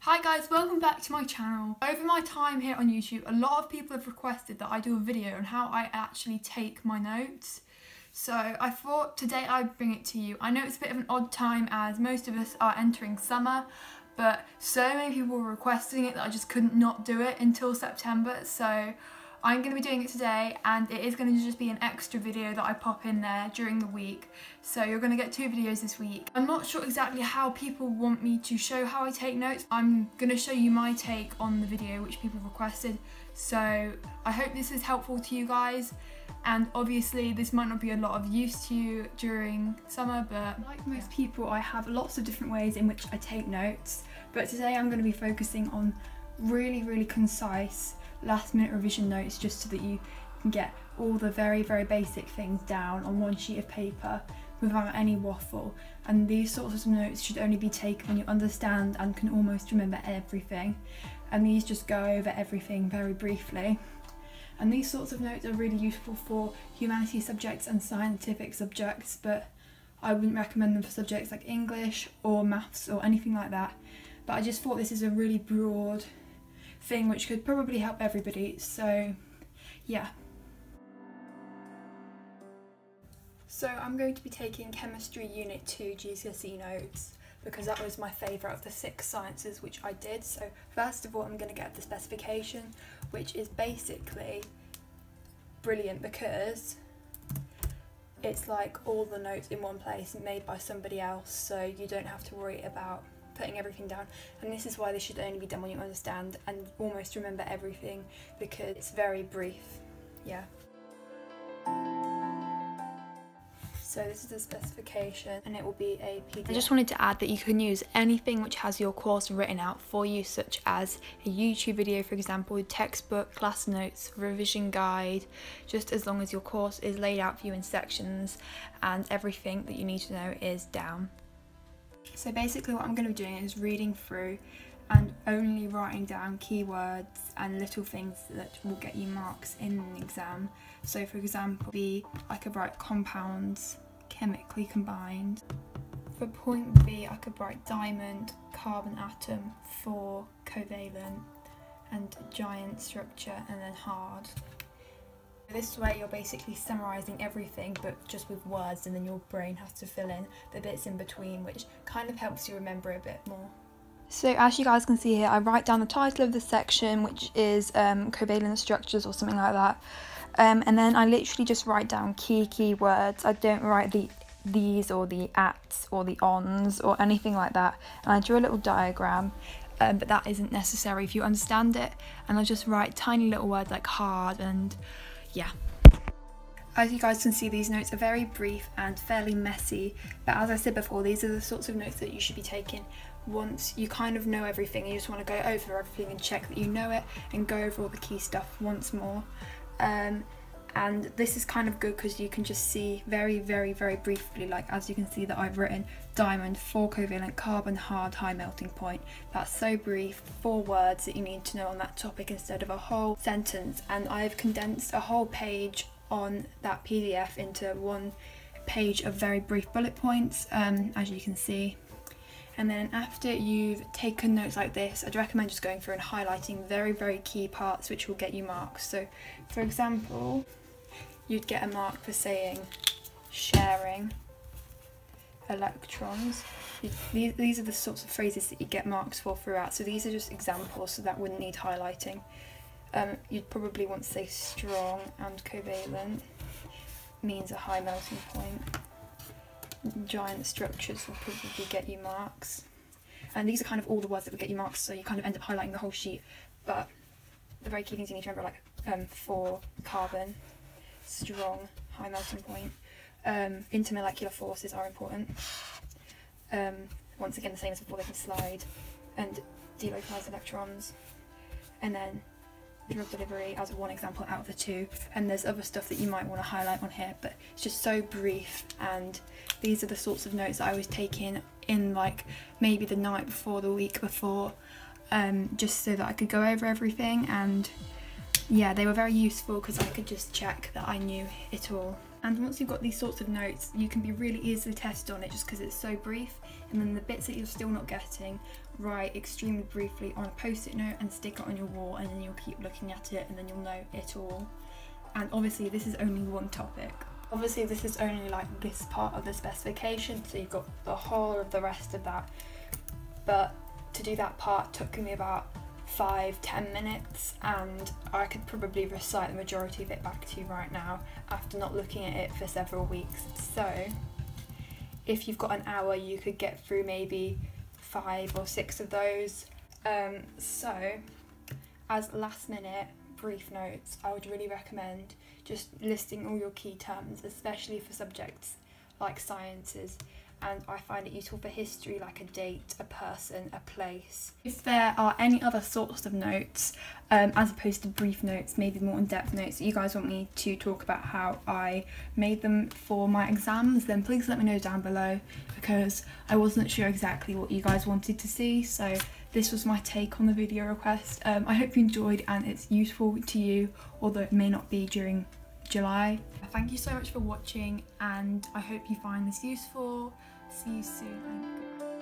Hi guys, welcome back to my channel. Over my time here on YouTube, a lot of people have requested that I do a video on how I actually take my notes. So I thought today I'd bring it to you. I know it's a bit of an odd time as most of us are entering summer, but so many people were requesting it that I just couldn't not do it until September. So I'm going to be doing it today, and it is going to just be an extra video that I pop in there during the week. So you're going to get 2 videos this week. I'm not sure exactly how people want me to show how I take notes. I'm going to show you my take on the video which people requested. So I hope this is helpful to you guys. And obviously this might not be a lot of use to you during summer, but like most people, I have lots of different ways in which I take notes. But today I'm going to be focusing on really concise last minute revision notes, just so that you can get all the very basic things down on one sheet of paper without any waffle. And these sorts of notes should only be taken when you understand and can almost remember everything, and these just go over everything very briefly. And these sorts of notes are really useful for humanities subjects and scientific subjects, but I wouldn't recommend them for subjects like English or maths or anything like that. But I just thought this is a really broad thing which could probably help everybody, so yeah. So I'm going to be taking Chemistry Unit 2 GCSE notes because that was my favourite of the 6 sciences which I did. So first of all, I'm going to get the specification, which is basically brilliant because it's like all the notes in one place made by somebody else, so you don't have to worry about putting everything down. And this is why this should only be done when you understand and almost remember everything, because it's very brief. Yeah. So this is the specification, and it will be a PDF. I just wanted to add that you can use anything which has your course written out for you, such as a YouTube video, for example, textbook, class notes, revision guide, just as long as your course is laid out for you in sections and everything that you need to know is down. So basically what I'm going to be doing is reading through and only writing down keywords and little things that will get you marks in an exam. So for example, I could write compounds chemically combined. For point B, I could write diamond, carbon atom, 4 covalent, and giant structure, and then hard. This way you're basically summarising everything but just with words, and then your brain has to fill in the bits in between, which kind of helps you remember a bit more. So as you guys can see here, I write down the title of the section, which is covalent structures or something like that, and then I literally just write down key words. I don't write these or the ats or the ons or anything like that, and I draw a little diagram. But that isn't necessary if you understand it, and I just write tiny little words like hard and yeah. As you guys can see, these notes are very brief and fairly messy, but as I said before, these are the sorts of notes that you should be taking once you kind of know everything. You just want to go over everything and check that you know it and go over all the key stuff once more. And this is kind of good because you can just see very briefly, like as you can see that I've written diamond, 4 covalent, carbon, hard, high melting point. That's so brief, 4 words that you need to know on that topic instead of a whole sentence. And I've condensed a whole page on that PDF into 1 page of very brief bullet points, as you can see. And then after you've taken notes like this, I'd recommend just going through and highlighting very key parts which will get you marks. So for example, you'd get a mark for saying sharing electrons. These are the sorts of phrases that you get marks for throughout, so these are just examples, so that wouldn't need highlighting. You'd probably want to say strong and covalent means a high melting point. Giant structures will probably get you marks, and these are kind of all the words that would get you marks, so you kind of end up highlighting the whole sheet. But the very key things you need to remember are like 4 carbon, strong, high melting point, intermolecular forces are important. Once again, the same as before, they can slide and delocalize electrons. And then drug delivery as one example out of the 2, and there's other stuff that you might want to highlight on here, but it's just so brief. And these are the sorts of notes that I was taking in like maybe the night before, the week before, just so that I could go over everything. And yeah, they were very useful because I could just check that I knew it all. And once you've got these sorts of notes, you can be really easily tested on it just because it's so brief. And then the bits that you're still not getting, write extremely briefly on a post-it note and stick it on your wall, and then you'll keep looking at it and then you'll know it all. And obviously this is only one topic. Obviously this is only like this part of the specification, so you've got the whole of the rest of that. But to do that part took me about 5-10 minutes, and I could probably recite the majority of it back to you right now after not looking at it for several weeks. So if you've got an hour, you could get through maybe 5 or 6 of those. So as last minute brief notes, I would really recommend just listing all your key terms, especially for subjects like sciences, and I find it useful for history, like a date, a person, a place. If there are any other sorts of notes, as opposed to brief notes, maybe more in-depth notes that you guys want me to talk about how I made them for my exams, then please let me know down below, because I wasn't sure exactly what you guys wanted to see, so this was my take on the video request. I hope you enjoyed and it's useful to you, although it may not be during July. Thank you so much for watching, and I hope you find this useful. See you soon.